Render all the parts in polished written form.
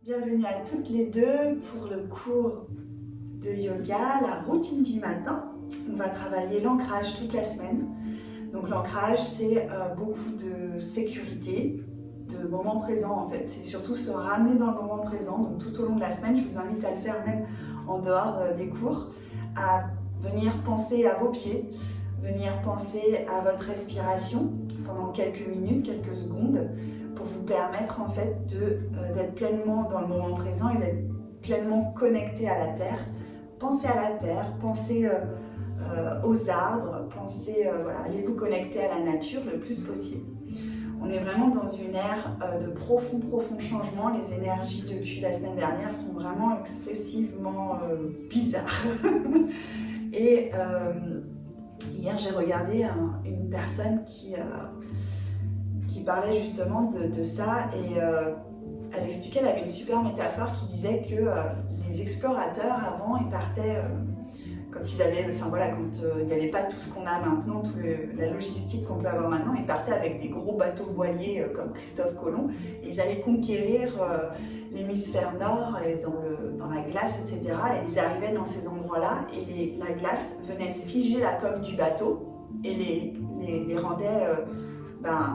Bienvenue à toutes les deux pour le cours de yoga, la routine du matin. On va travailler l'ancrage toute la semaine. Donc l'ancrage, c'est beaucoup de sécurité, de moment présent en fait. C'est surtout se ramener dans le moment présent. Donc tout au long de la semaine, je vous invite à le faire même en dehors des cours, à venir penser à vos pieds, venir penser à votre respiration pendant quelques minutes, quelques secondes, pour vous permettre en fait d'être pleinement dans le moment présent et d'être pleinement connecté à la terre. Pensez à la terre, pensez aux arbres, pensez, voilà, allez vous connecter à la nature le plus possible. On est vraiment dans une ère de profond changement. Les énergies depuis la semaine dernière sont vraiment excessivement bizarres. Et hier, j'ai regardé une personne qui parlait justement de ça et elle expliquait, elle avait une super métaphore qui disait que les explorateurs avant, ils partaient quand ils avaient, enfin voilà, quand il n'y avait pas tout ce qu'on a maintenant, toute la logistique qu'on peut avoir maintenant, ils partaient avec des gros bateaux voiliers comme Christophe Colomb et ils allaient conquérir l'hémisphère nord et dans la glace, etc. Et ils arrivaient dans ces endroits-là et la glace venait figer la coque du bateau et les rendait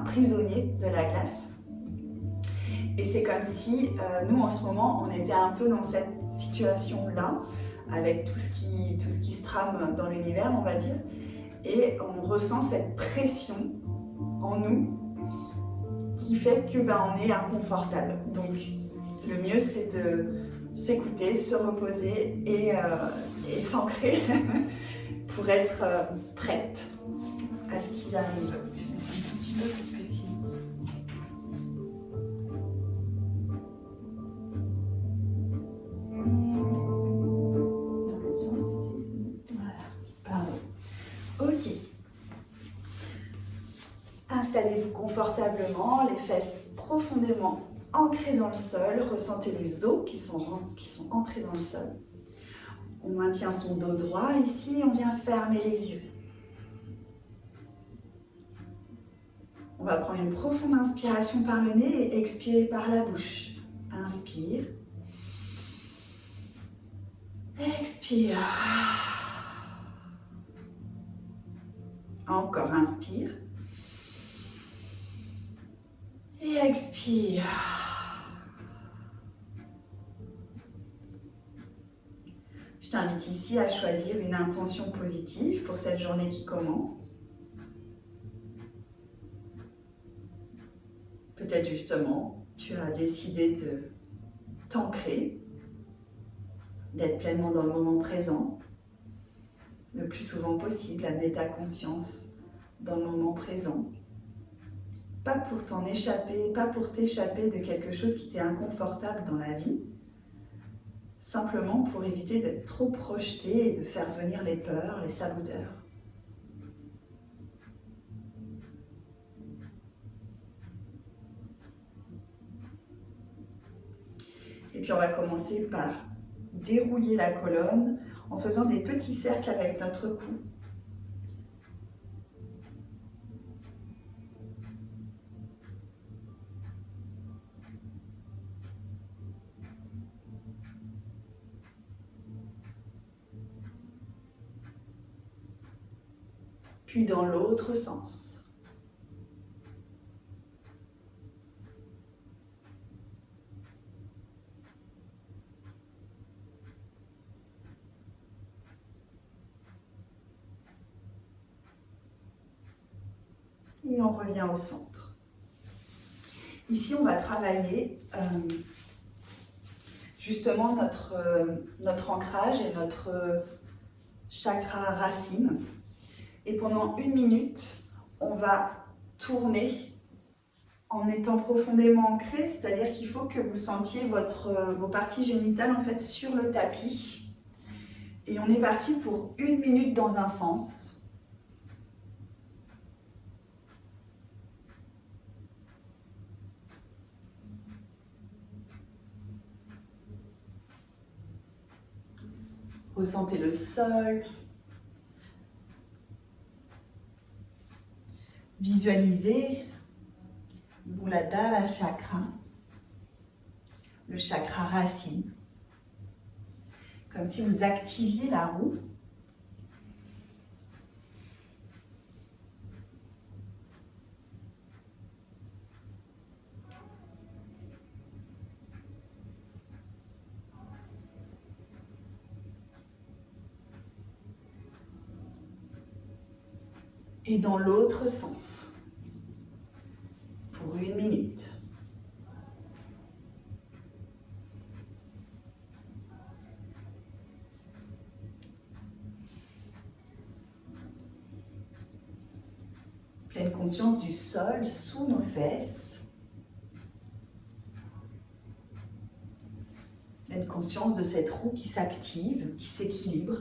prisonniers de la glace. Et c'est comme si nous, en ce moment, on était un peu dans cette situation-là, avec tout ce qui se trame dans l'univers, on va dire, et on ressent cette pression en nous qui fait que on est inconfortable. Donc, le mieux, c'est de s'écouter, se reposer et s'ancrer pour être prête à ce qui arrive. Je vais mettre un tout petit peu parce que si. Voilà, pardon. Ok. Installez-vous confortablement, les fesses profondément ancrées dans le sol. Ressentez les os qui sont entrés dans le sol. On maintient son dos droit ici, on vient fermer les yeux. On va prendre une profonde inspiration par le nez et expirer par la bouche. Inspire. Expire. Encore, inspire. Et expire. Je t'invite ici à choisir une intention positive pour cette journée qui commence. Peut-être justement, tu as décidé de t'ancrer, d'être pleinement dans le moment présent, le plus souvent possible, amener ta conscience dans le moment présent. Pas pour t'en échapper, pas pour t'échapper de quelque chose qui t'est inconfortable dans la vie, simplement pour éviter d'être trop projeté et de faire venir les peurs, les saboteurs. Et puis on va commencer par dérouiller la colonne en faisant des petits cercles avec notre cou. Puis dans l'autre sens. Et on revient au centre. Ici, on va travailler justement notre ancrage et notre chakra racine. Et pendant 1 minute, on va tourner en étant profondément ancré, c'est-à-dire qu'il faut que vous sentiez vos parties génitales en fait sur le tapis. Et on est parti pour 1 minute dans un sens. Ressentez le sol. Visualisez Muladhara chakra, le chakra racine. Comme si vous activiez la roue. Et dans l'autre sens, pour 1 minute. Pleine conscience du sol sous nos fesses. Pleine conscience de cette roue qui s'active, qui s'équilibre.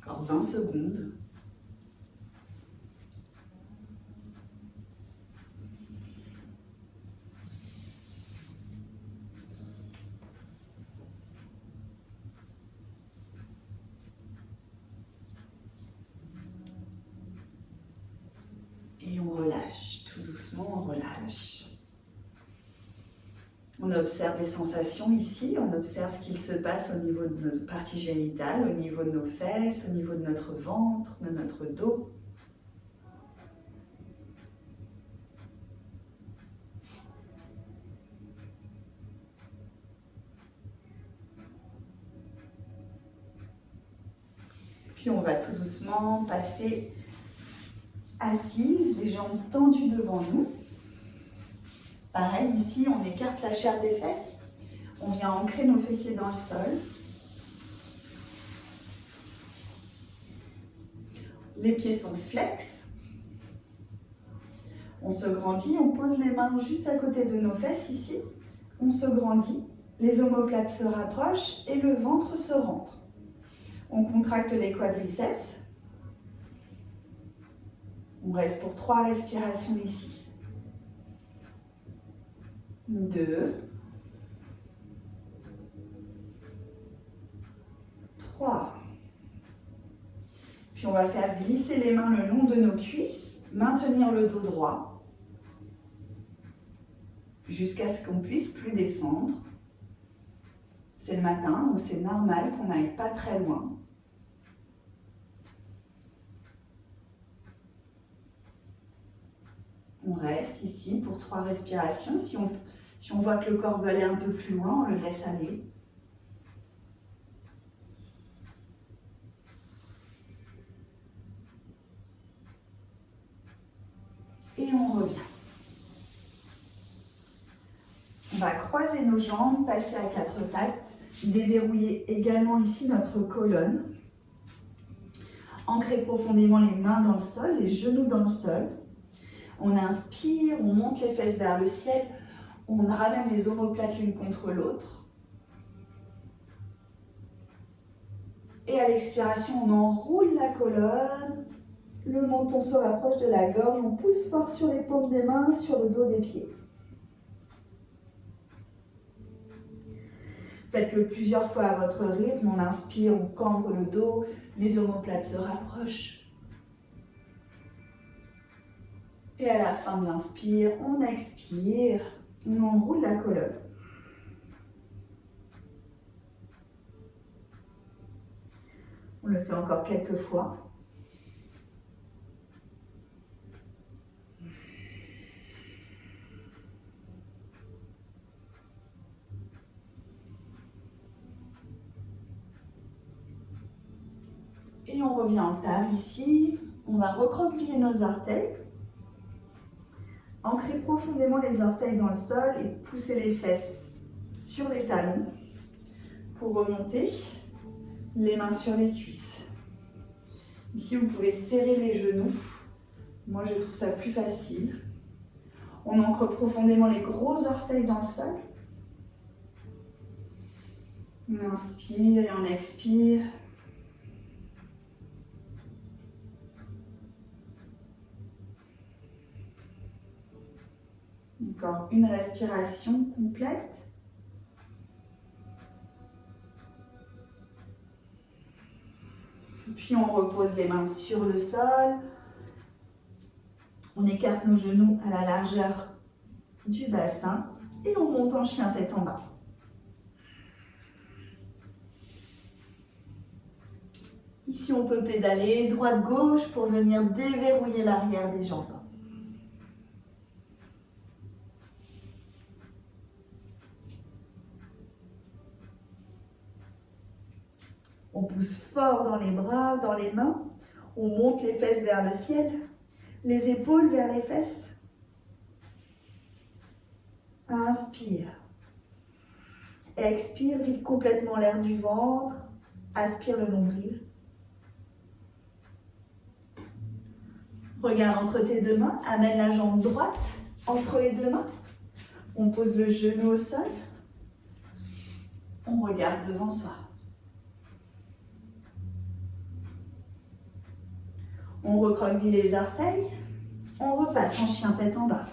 Encore 20 secondes. Et on relâche, tout doucement on relâche. On observe les sensations ici, on observe ce qu'il se passe au niveau de notre partie génitale, au niveau de nos fesses, au niveau de notre ventre, de notre dos. Puis on va tout doucement passer assise, les jambes tendues devant nous. Pareil, ici, on écarte la chair des fesses. On vient ancrer nos fessiers dans le sol. Les pieds sont flex. On se grandit, on pose les mains juste à côté de nos fesses ici. On se grandit, les omoplates se rapprochent et le ventre se rentre. On contracte les quadriceps. On reste pour 3 respirations ici. 2, 3. Puis on va faire glisser les mains le long de nos cuisses, maintenir le dos droit, jusqu'à ce qu'on puisse plus descendre. C'est le matin, donc c'est normal qu'on n'aille pas très loin. On reste ici pour 3 respirations. Si on voit que le corps veut aller un peu plus loin, on le laisse aller. Et on revient. On va croiser nos jambes, passer à 4 pattes, déverrouiller également ici notre colonne. Ancrer profondément les mains dans le sol, les genoux dans le sol. On inspire, on monte les fesses vers le ciel, on ramène les omoplates l'une contre l'autre. Et à l'expiration, on enroule la colonne, le menton se rapproche de la gorge, on pousse fort sur les paumes des mains, sur le dos des pieds. Faites-le plusieurs fois à votre rythme, on inspire, on cambre le dos, les omoplates se rapprochent. Et à la fin de l'inspire, on expire, on enroule la colonne. On le fait encore quelques fois. Et on revient en table ici. On va recroqueviller nos orteils. Ancrer profondément les orteils dans le sol et pousser les fesses sur les talons pour remonter les mains sur les cuisses. Ici, vous pouvez serrer les genoux. Moi, je trouve ça plus facile. On ancre profondément les gros orteils dans le sol. On inspire et on expire. Encore une respiration complète. Puis on repose les mains sur le sol. On écarte nos genoux à la largeur du bassin et on monte en chien tête en bas. Ici, on peut pédaler droite-gauche pour venir déverrouiller l'arrière des jambes. On pousse fort dans les bras, dans les mains. On monte les fesses vers le ciel, les épaules vers les fesses. Inspire. Expire, vide complètement l'air du ventre. Aspire le nombril. Regarde entre tes deux mains. Amène la jambe droite entre les deux mains. On pose le genou au sol. On regarde devant soi. On recroqueville les orteils. On repasse en chien tête en bas.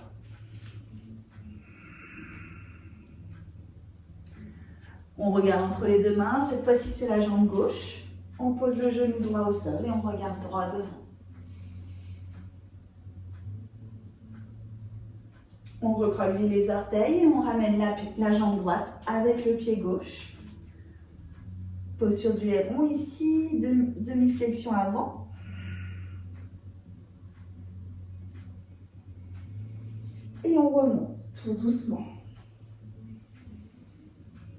On regarde entre les deux mains. Cette fois-ci, c'est la jambe gauche. On pose le genou droit au sol et on regarde droit devant. On recroqueville les orteils et on ramène la jambe droite avec le pied gauche. Posture du héron ici, demi-flexion avant. Et on remonte tout doucement.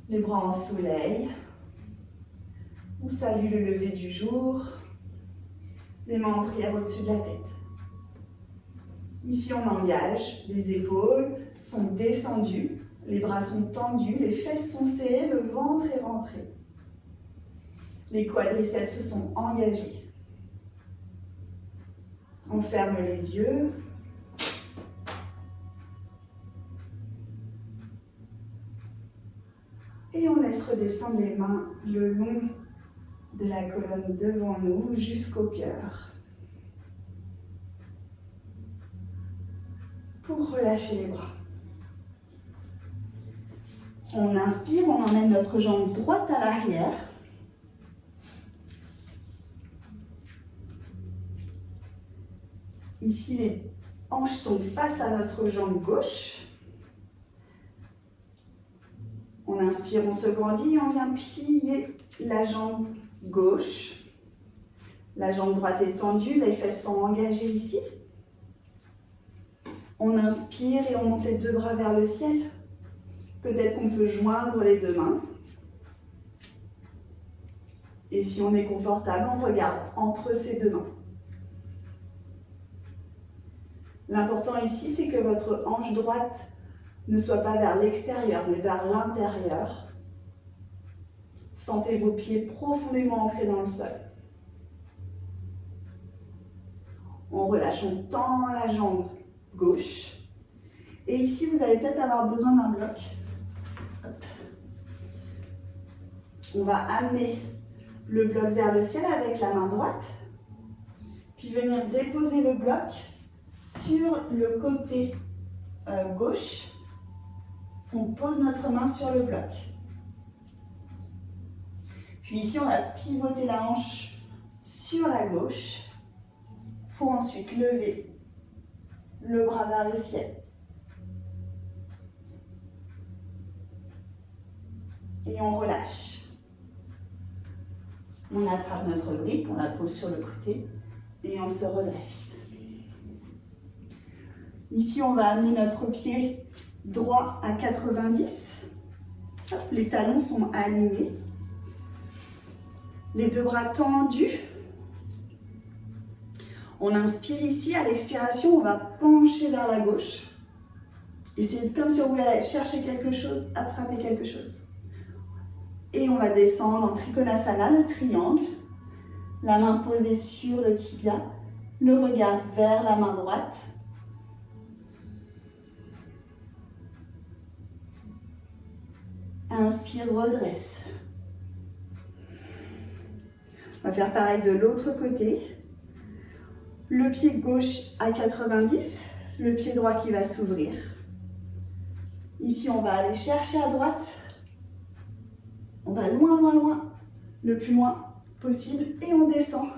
Les bras en soleil. On salue le lever du jour. Les mains en prière au-dessus de la tête. Ici, on engage. Les épaules sont descendues. Les bras sont tendus. Les fesses sont serrées. Le ventre est rentré. Les quadriceps se sont engagés. On ferme les yeux. Et on laisse redescendre les mains le long de la colonne devant nous jusqu'au cœur. Pour relâcher les bras. On inspire, on emmène notre jambe droite à l'arrière. Ici, les hanches sont face à notre jambe gauche. On inspire, on se grandit et on vient plier la jambe gauche. La jambe droite est tendue, les fesses sont engagées ici. On inspire et on monte les deux bras vers le ciel. Peut-être qu'on peut joindre les deux mains. Et si on est confortable, on regarde entre ces deux mains. L'important ici, c'est que votre hanche droite ne soit pas vers l'extérieur, mais vers l'intérieur. Sentez vos pieds profondément ancrés dans le sol. On relâche, on tend la jambe gauche. Et ici, vous allez peut-être avoir besoin d'un bloc. Hop. On va amener le bloc vers le ciel avec la main droite. Puis venir déposer le bloc sur le côté gauche. On pose notre main sur le bloc. Puis ici, on va pivoter la hanche sur la gauche pour ensuite lever le bras vers le ciel. Et on relâche. On attrape notre brique, on la pose sur le côté et on se redresse. Ici, on va amener notre pied droit à 90. Hop, les talons sont alignés. Les deux bras tendus. On inspire ici, à l'expiration, on va pencher vers la gauche. Et c'est comme si on voulait aller chercher quelque chose, attraper quelque chose. Et on va descendre en Trikonasana, le triangle. La main posée sur le tibia, le regard vers la main droite. Inspire, redresse. On va faire pareil de l'autre côté. Le pied gauche à 90, le pied droit qui va s'ouvrir. Ici, on va aller chercher à droite. On va loin, loin, loin. Le plus loin possible. Et on descend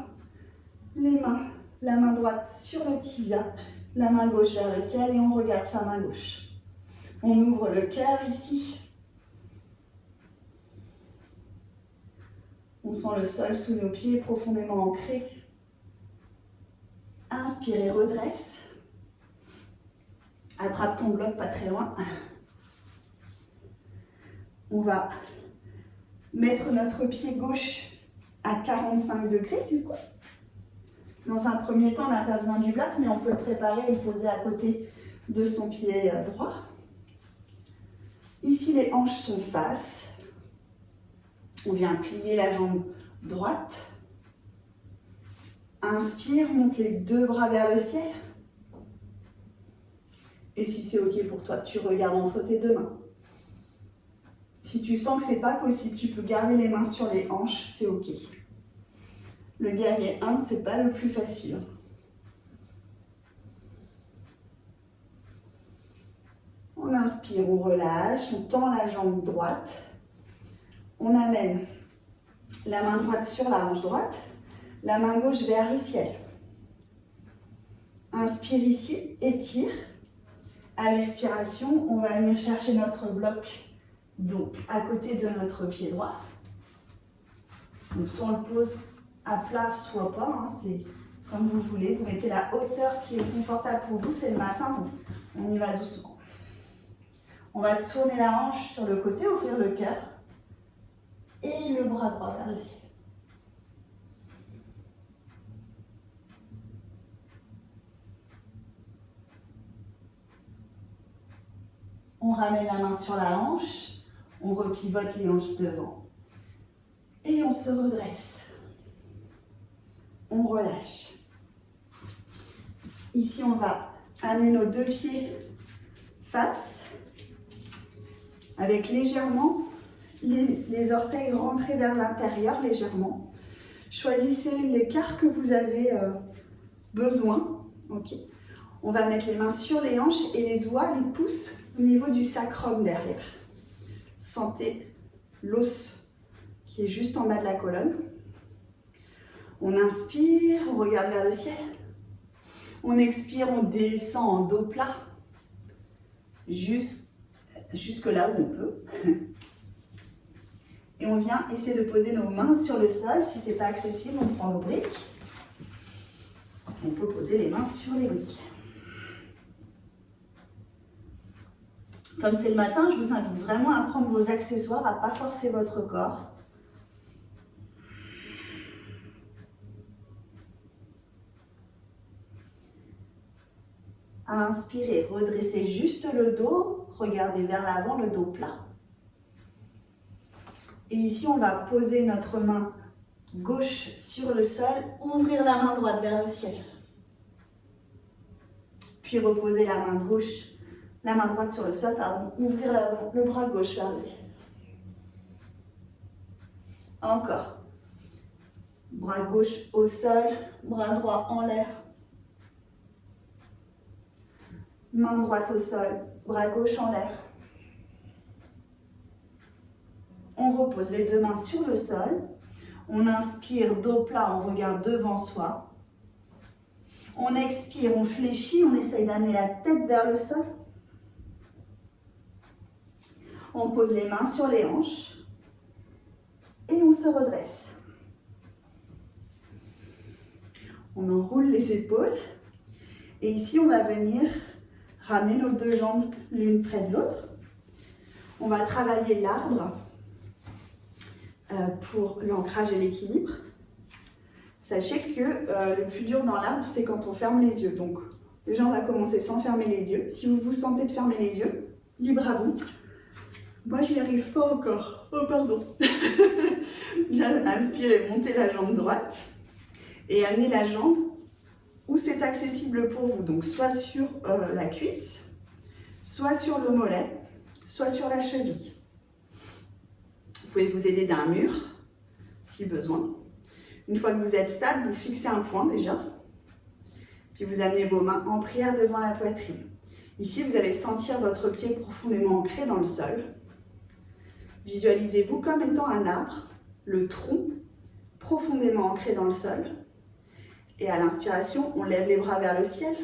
les mains, la main droite sur le tibia, la main gauche vers le ciel et on regarde sa main gauche. On ouvre le cœur ici. On sent le sol sous nos pieds profondément ancré. Inspire et redresse. Attrape ton bloc pas très loin. On va mettre notre pied gauche à 45 degrés du coup. Dans un premier temps, on n'a pas besoin du bloc, mais on peut le préparer et le poser à côté de son pied droit. Ici, les hanches sont face. On vient plier la jambe droite. Inspire, monte les deux bras vers le ciel. Et si c'est OK pour toi, tu regardes entre tes deux mains. Si tu sens que ce n'est pas possible, tu peux garder les mains sur les hanches, c'est OK. Le guerrier 1, ce n'est pas le plus facile. On inspire, on relâche, on tend la jambe droite. On amène la main droite sur la hanche droite, la main gauche vers le ciel. Inspire ici, étire. À l'expiration, on va venir chercher notre bloc donc à côté de notre pied droit. Donc soit on le pose à plat, soit pas, hein, c'est comme vous voulez. Vous mettez la hauteur qui est confortable pour vous, c'est le matin, donc on y va doucement. On va tourner la hanche sur le côté, ouvrir le cœur et le bras droit vers le ciel. On ramène la main sur la hanche, on repivote les hanches devant et on se redresse. On relâche. Ici, on va amener nos deux pieds face avec légèrement les orteils rentrés vers l'intérieur, légèrement. Choisissez l'écart que vous avez besoin. Ok. On va mettre les mains sur les hanches et les doigts, les pouces au niveau du sacrum derrière. Sentez l'os qui est juste en bas de la colonne. On inspire, on regarde vers le ciel. On expire, on descend en dos plat. Jusque là où on peut. Et on vient essayer de poser nos mains sur le sol. Si ce n'est pas accessible, on prend nos briques. On peut poser les mains sur les briques. Comme c'est le matin, je vous invite vraiment à prendre vos accessoires, à ne pas forcer votre corps. À inspirer, redressez juste le dos, regardez vers l'avant, le dos plat. Et ici, on va poser notre main gauche sur le sol, ouvrir la main droite vers le ciel. Puis reposer la main droite sur le sol, ouvrir le bras gauche vers le ciel. Encore. Bras gauche au sol, bras droit en l'air. Main droite au sol, bras gauche en l'air. On repose les deux mains sur le sol. On inspire, dos plat, on regarde devant soi. On expire, on fléchit, on essaye d'amener la tête vers le sol. On pose les mains sur les hanches. Et on se redresse. On enroule les épaules. Et ici, on va venir ramener nos deux jambes l'une près de l'autre. On va travailler l'arbre pour l'ancrage et l'équilibre. Sachez que le plus dur dans l'arbre, c'est quand on ferme les yeux. Donc, déjà, on va commencer sans fermer les yeux. Si vous vous sentez de fermer les yeux, libre à vous. Moi, j'y arrive pas encore. Oh, pardon. Bien inspirez, montez la jambe droite et amenez la jambe où c'est accessible pour vous. Donc, soit sur la cuisse, soit sur le mollet, soit sur la cheville. Vous pouvez vous aider d'un mur, si besoin. Une fois que vous êtes stable, vous fixez un point déjà. Puis vous amenez vos mains en prière devant la poitrine. Ici, vous allez sentir votre pied profondément ancré dans le sol. Visualisez-vous comme étant un arbre, le tronc profondément ancrés dans le sol. Et à l'inspiration, on lève les bras vers le ciel.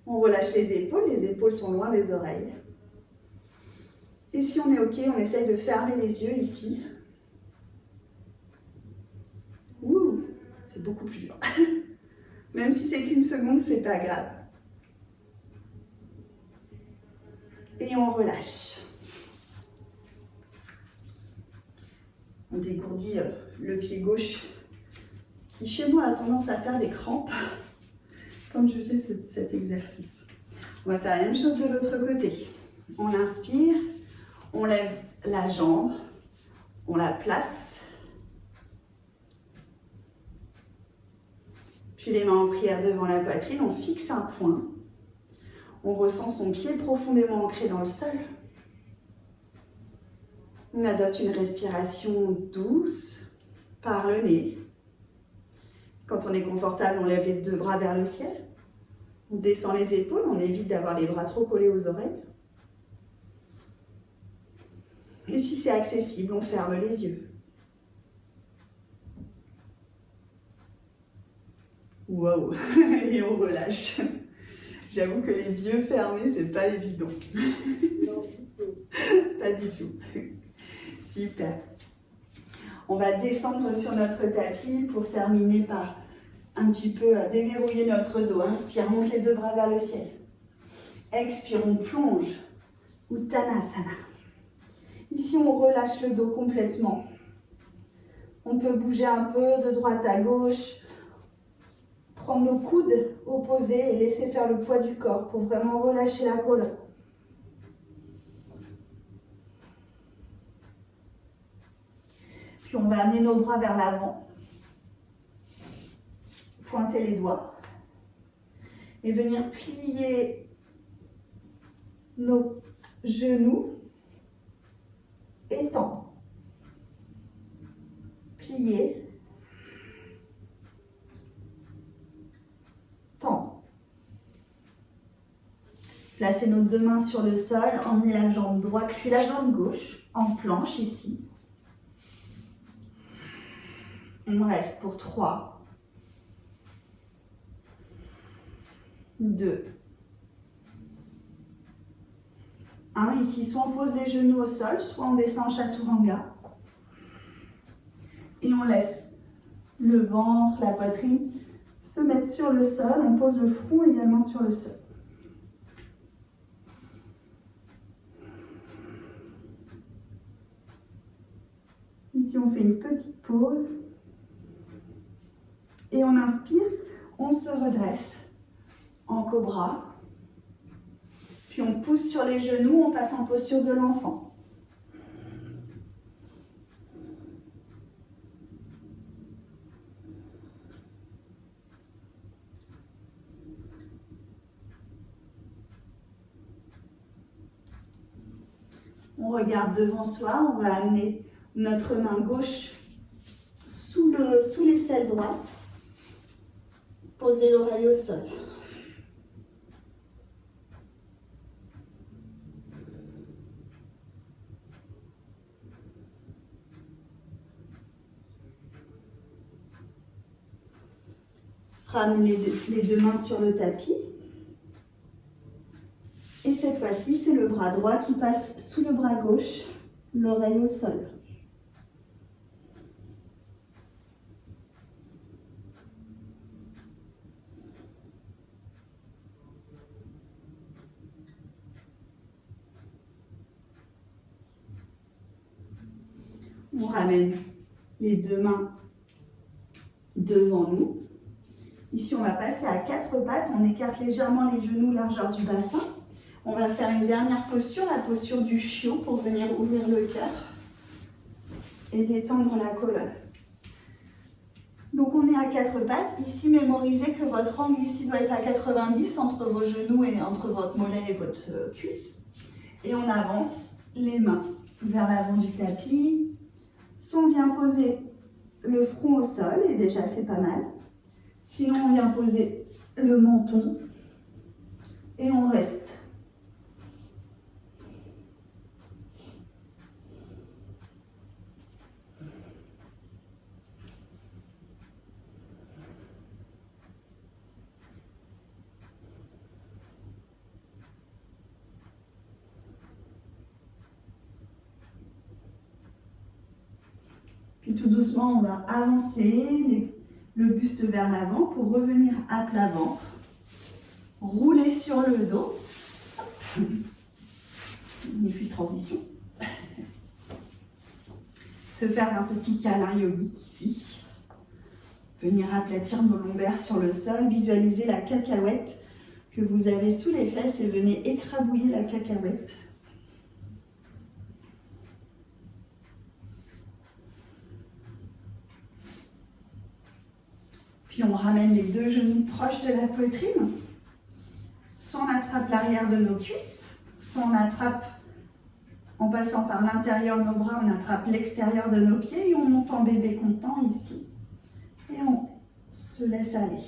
On relâche les épaules sont loin des oreilles. Et si on est OK, on essaye de fermer les yeux ici. Ouh, c'est beaucoup plus dur. Même si c'est qu'une seconde, c'est pas grave. Et on relâche. On dégourdit le pied gauche qui, chez moi, a tendance à faire des crampes quand je fais cet exercice. On va faire la même chose de l'autre côté. On inspire, on lève la jambe, on la place. Puis les mains en prière devant la poitrine, on fixe un point. On ressent son pied profondément ancré dans le sol. On adopte une respiration douce par le nez. Quand on est confortable, on lève les deux bras vers le ciel. On descend les épaules, on évite d'avoir les bras trop collés aux oreilles. Et si c'est accessible, on ferme les yeux. Wow. Et on relâche. J'avoue que les yeux fermés, c'est pas évident. Non, Pas du tout. Super. On va descendre sur notre tapis pour terminer par un petit peu déverrouiller notre dos. Inspire, monte les deux bras vers le ciel. Expire, on plonge. Uttanasana. Ici, on relâche le dos complètement. On peut bouger un peu de droite à gauche. Prendre nos coudes opposés et laisser faire le poids du corps pour vraiment relâcher la colonne. Puis on va amener nos bras vers l'avant, pointer les doigts et venir plier nos genoux et tendre. Plier, tendre. Placez nos deux mains sur le sol, emmenez la jambe droite puis la jambe gauche en planche ici. On reste pour 3, 2, 1. Ici, soit on pose les genoux au sol, soit on descend en chaturanga. Et on laisse le ventre, la poitrine se mettre sur le sol. On pose le front également sur le sol. Ici, on fait une petite pause. Et on inspire, on se redresse en cobra. Puis on pousse sur les genoux, on passe en posture de l'enfant. On regarde devant soi, on va amener notre main gauche sous l'aisselle droite. Posez l'oreille au sol. Ramenez les deux mains sur le tapis. Et cette fois-ci, c'est le bras droit qui passe sous le bras gauche, l'oreille au sol. On ramène les deux mains devant nous. Ici, on va passer à 4 pattes. On écarte légèrement les genoux, largeur du bassin. On va faire une dernière posture, la posture du chiot, pour venir ouvrir le cœur et détendre la colonne. Donc, on est à 4 pattes. Ici, mémorisez que votre angle ici doit être à 90 entre vos genoux et entre votre mollet et votre cuisse. Et on avance les mains vers l'avant du tapis. Soit on vient poser le front au sol, et déjà c'est pas mal. Sinon, on vient poser le menton et on reste. Puis tout doucement, on va avancer le buste vers l'avant pour revenir à plat ventre. Rouler sur le dos. Magnifique transition. Se faire un petit câlin yogique ici. Venir aplatir nos lombaires sur le sol. Visualisez la cacahuète que vous avez sous les fesses et venez écrabouiller la cacahuète. Puis on ramène les deux genoux proches de la poitrine. Soit on attrape l'arrière de nos cuisses, soit on attrape, en passant par l'intérieur de nos bras, on attrape l'extérieur de nos pieds et on monte en bébé content ici. Et on se laisse aller.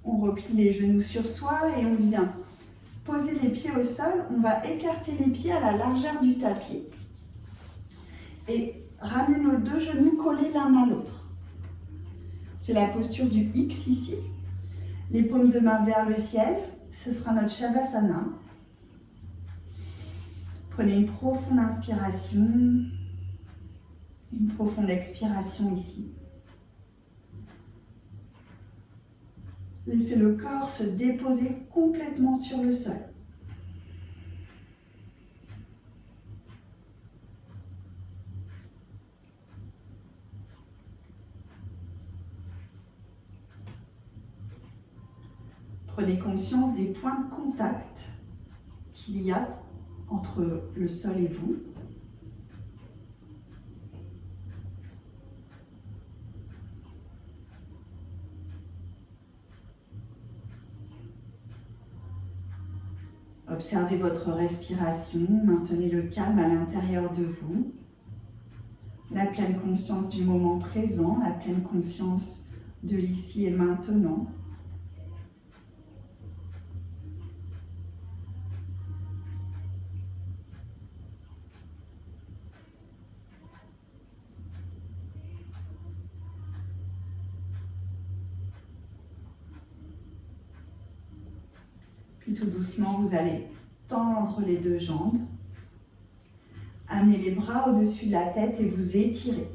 On replie les genoux sur soi et on vient poser les pieds au sol. On va écarter les pieds à la largeur du tapis et ramener nos deux genoux collés l'un à l'autre. C'est la posture du X ici. Les paumes de main vers le ciel. Ce sera notre Shavasana. Prenez une profonde inspiration, une profonde expiration ici. Laissez le corps se déposer complètement sur le sol. Prenez conscience des points de contact qu'il y a entre le sol et vous. Observez votre respiration, maintenez le calme à l'intérieur de vous. La pleine conscience du moment présent, la pleine conscience de l'ici et maintenant. Puis tout doucement, vous allez tendre les deux jambes. Amenez les bras au-dessus de la tête et vous étirez.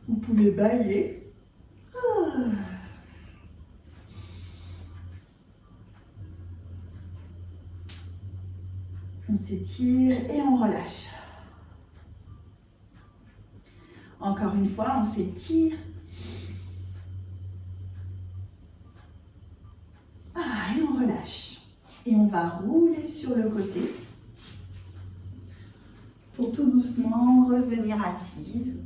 Vous pouvez bâiller. On s'étire et on relâche. Encore une fois, on s'étire. Et on relâche. Et on va rouler sur le côté pour tout doucement revenir assise.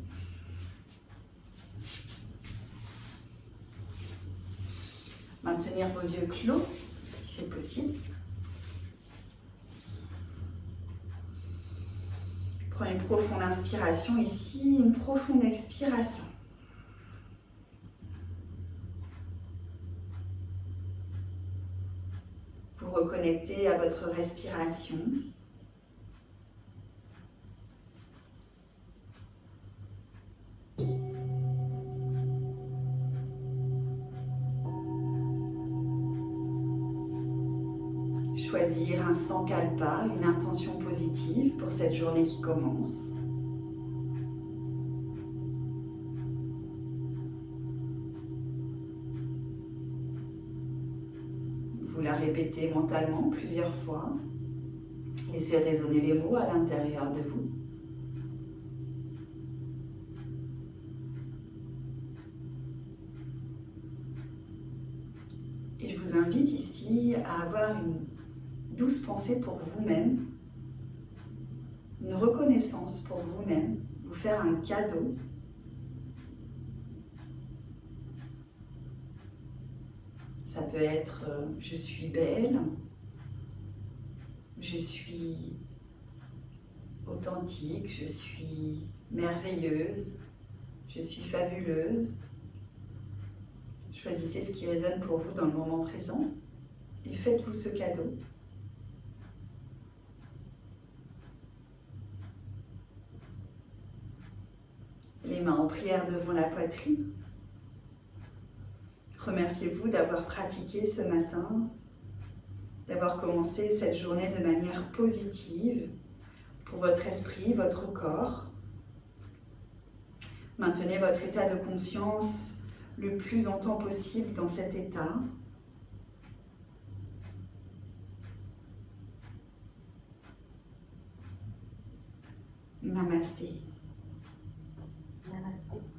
Maintenir vos yeux clos si c'est possible. Prenez une profonde inspiration ici, une profonde expiration. Vous reconnectez à votre respiration. Choisir un sankalpa, une intention positive pour cette journée qui commence. Vous la répétez mentalement plusieurs fois. Laissez résonner les mots à l'intérieur de vous. Et je vous invite ici à avoir une douce pensée pour vous-même, une reconnaissance pour vous-même, vous faire un cadeau. Ça peut être je suis belle, je suis authentique, je suis merveilleuse, je suis fabuleuse, Choisissez ce qui résonne pour vous dans le moment présent et faites-vous ce cadeau. Les mains en prière devant la poitrine. Remerciez-vous d'avoir pratiqué ce matin, d'avoir commencé cette journée de manière positive pour votre esprit, votre corps. Maintenez votre état de conscience le plus longtemps possible dans cet état. Namasté. Namasté.